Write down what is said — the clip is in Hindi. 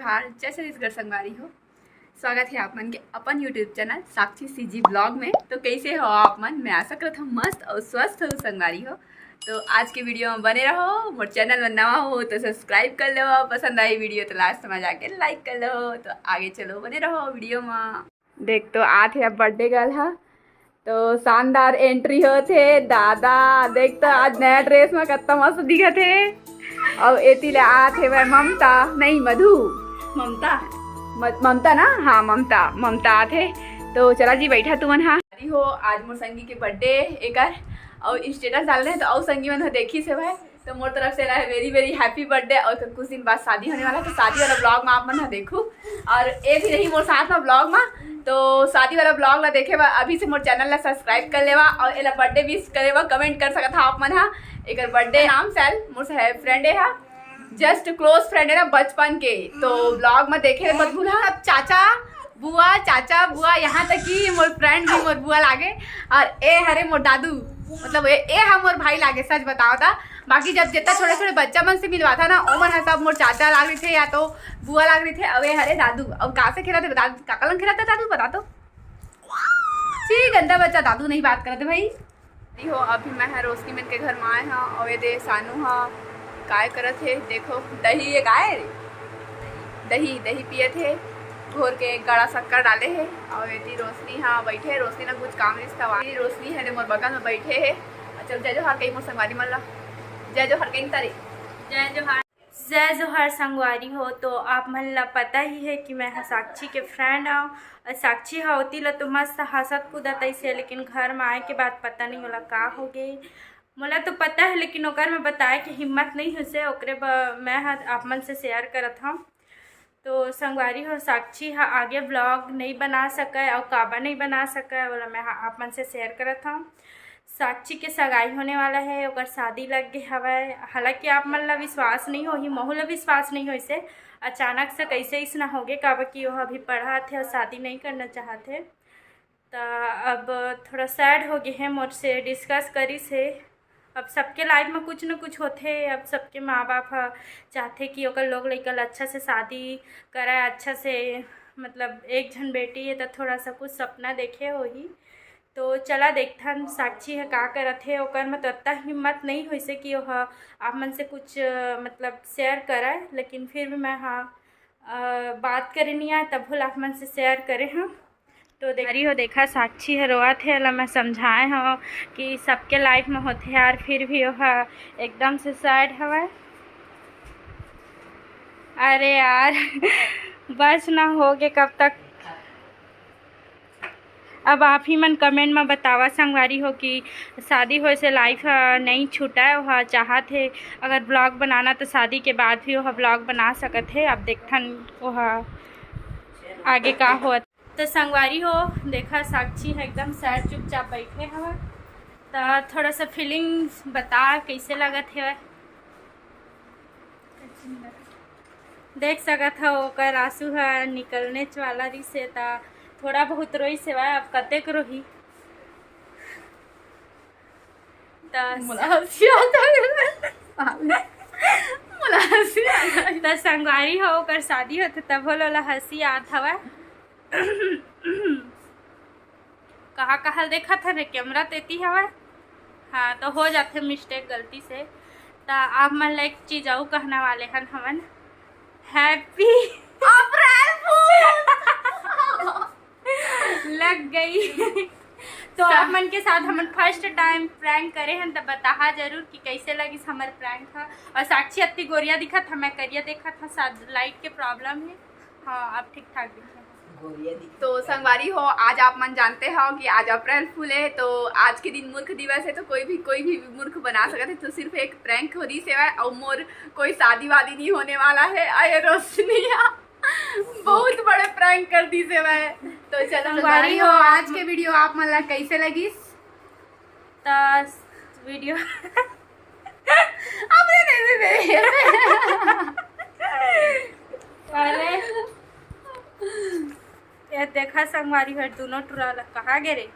जोहार, जय छत्तीसगढ़ संगवारी हो। स्वागत है आप मन के अपन यूट्यूब चैनल साक्षी सीजी ब्लॉग में। तो कैसे हो आप मन? मैं आशा करता हूँ मस्त और स्वस्थ हो संगवारी हो। तो आज के वीडियो में बने रहो। मोर चैनल में नवा हो तो सब्सक्राइब कर लो, पसंद आई वीडियो तो लास्ट में जाके लाइक कर लो। तो आगे चलो, बने रहो वीडियो में। देख तो आज है बर्थडे गर्ल है तो शानदार एंट्री होते दादा। देख तो आज नया ड्रेस में कितना मस्त दिखत है। और एती ले आते वह ममता नहीं मधु ममता ना, हाँ ममता आते। तो चला जी बैठा तुमन हाँ हो। आज मोर संगी के बर्थडे एक और स्टेटस डाल रहे हैं तो और संगी मन देखी से भाई। तो मोर तरफ से वेरी वेरी हैप्पी बर्थडे। और कुछ दिन बाद शादी होने वाला है तो शादी वाला ब्लॉग में आप मन देखू। और ये भी रही मोर साथ में ब्लॉग में। तो शादी वाला ब्लॉग ला देखे अभी से मोर चैनल ला सब्सक्राइब कर लेवा और एला बर्थडे विश करेवा, कमेंट कर सकता आप मन हा। एक बर्थडे नाम सैल मोर फ्रेंड है, जस्ट क्लोज फ्रेंड है ना बचपन के। तो ब्लॉग में देखे मत भूला। चाचा बुआ यहाँ तक कि मोर फ्रेंड भी मोर बुआ लागे। और ए हरे मोर दादू, मतलब ए हम मोर भाई लागे, सच बताओ था। बाकी जब जितना छोटे छोटे बच्चा मन से मिलवा था ना ओ मन सब मोर चाचा लाग रहे थे या तो बुआ लाग रहे थे। अब ए हरे दादू। अब कहाँ से खेला थे काका लंग खेला था दादू, बता दो। ठीक गंदा बच्चा, दादू नहीं बात करते भाई हो। अभी मैं है रोशनी मैन के घर में आए हाँ और ये दे सानू हाँ काय करत है। देखो दही ये गाय दही पिए थे घोर के गड़ा शक्कर डाले है। और ये रोशनी हाँ बैठे है। रोशनी ना कुछ काम रिश्ता रोशनी है मोर बगल में बैठे है। चल जय जोहार कहीं मोर संगवारी मन ला जय जोहार कहीं तारी जय जोहार संगवारी हो। तो आप मन ला पता ही है कि मैं साक्षी के फ्रेंड हूँ। और साक्षी होती ला तो मस्त हंसत कूदत ऐसे, लेकिन घर में आए के बाद पता नहीं होला का हो गई। मोला तो पता है लेकिन ओकर में बताए कि हिम्मत नहीं हुसे ओकरे मैं आप मन से शेयर करत हूँ। तो संगवारी हो साक्षी हाँ आगे ब्लॉग नहीं बना सके और काबा नहीं बना सके बोला मैं आप मन से शेयर करत हूँ। साक्षी के सगाई होने वाला है, ओकर शादी लग गए हवे। हालांकि आप मन ला विश्वास नहीं हो ही, महू ला विश्वास नहीं हो इसे अचानक से कैसे इसना हो गए काबा कि वह अभी पढ़ा थे और शादी नहीं करना चाहते। तो अब थोड़ा सैड हो गए हैं मोर से डिस्कस करी से। अब सबके लाइफ में कुछ न कुछ होते। अब सबके माँ बाप चाहते कि ओकर लोग लइकल अच्छा से शादी कराए, अच्छा से मतलब एक जन बेटी है तो थोड़ा सा कुछ सपना देखे हो ही। तो चला देखथन साक्षी है का करत है। ओकर में तो इतना हिम्मत नहीं हुई से कि वह आप मन से कुछ मतलब शेयर कराए, लेकिन फिर भी मैं हाँ बात करे नहीं आए तब भूल आप मन से शेयर करे हाँ। तो देखी हो देखा साक्षी है रोआ थे ला मैं समझाए हो कि सबके लाइफ में होते यार, फिर भी वह एकदम से सैड हवा। अरे यार बस ना हो गए कब तक। अब आप ही मन कमेंट में बतावा संगवारी हो कि शादी हो से लाइफ नहीं छूटा है। वह चाहत है अगर ब्लॉग बनाना तो शादी के बाद भी वह ब्लॉग बना सकत है। अब देखथन वह आगे का हो। तो संगवारी हो देखा साक्षी है एकदम सैड चुपचाप बैठे हवा। तो थोड़ा सा फीलिंग्स बता कैसे लगत है। देख सकत हो ओकर आंसू है निकलने वाला रही से तो थोड़ा बहुत रोई सेवा। अब कतेक रोही तो संगवारी हो ओकर शादी होते तब बोला हंसी आत हवा। कहा देखा था रे कैमरा तेती हवा। हाँ तो हो जाते मिस्टेक गलती से। तो आप मन ला एक चीज और कहना वाले हन हमन हैप्पी अप्रैल फूल लग गई। तो आप मन के साथ हम फर्स्ट टाइम प्रैंक करे हैं तो बता जरूर कि कैसे लगी हमारे प्रैंक था। और साक्षी अत्ती गोरिया दिखा था, मैं करिया देखा था, शायद लाइट के प्रॉब्लम है। हाँ अब ठीक ठाक दिखा। तो संगवारी हो आज आप मन जानते हो कि आज अप्रैल फूल है। तो आज के दिन मूर्ख दिवस है तो कोई भी मूर्ख बना सकते है। तो सिर्फ एक प्रैंक हो रही सेवा और मोर कोई शादी वादी नहीं होने वाला है। अरे रोशनिया बहुत बड़े प्रैंक कर दी से मैं। तो चलो संगवारी हो आज के वीडियो आप मन ला कैसे लगी तो वीडियो पहले ये देखा संगवारी है दोनों टुरा कहाँ गे रे।